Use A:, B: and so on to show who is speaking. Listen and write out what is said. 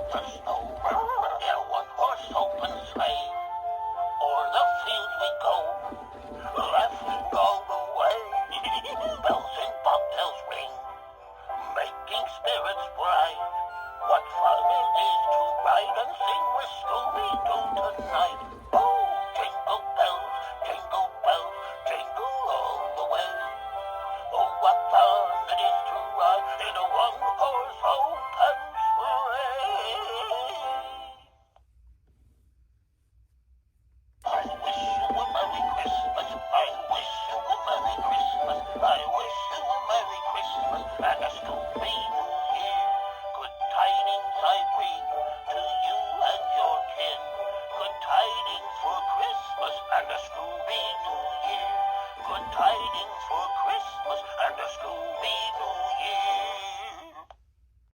A: the snow in a one-horse open sleigh. O'er the fields we go, laughing all the way. Bells and bobtails ring, making spirits bright. What fun it is to ride and sing with Scooby-Doo tonight. Oh, jingle bells, jingle all the way. Oh, what fun it is to ride in a one-horse open sleigh. I wish you a Merry Christmas. I wish you a Merry Christmas. I wish you a Merry Christmas and a Scooby-Doo year. Good tidings I bring to you and your kin. Good tidings for Christmas and a Scooby-Doo year. Good tidings for Christmas and a Scooby-Doo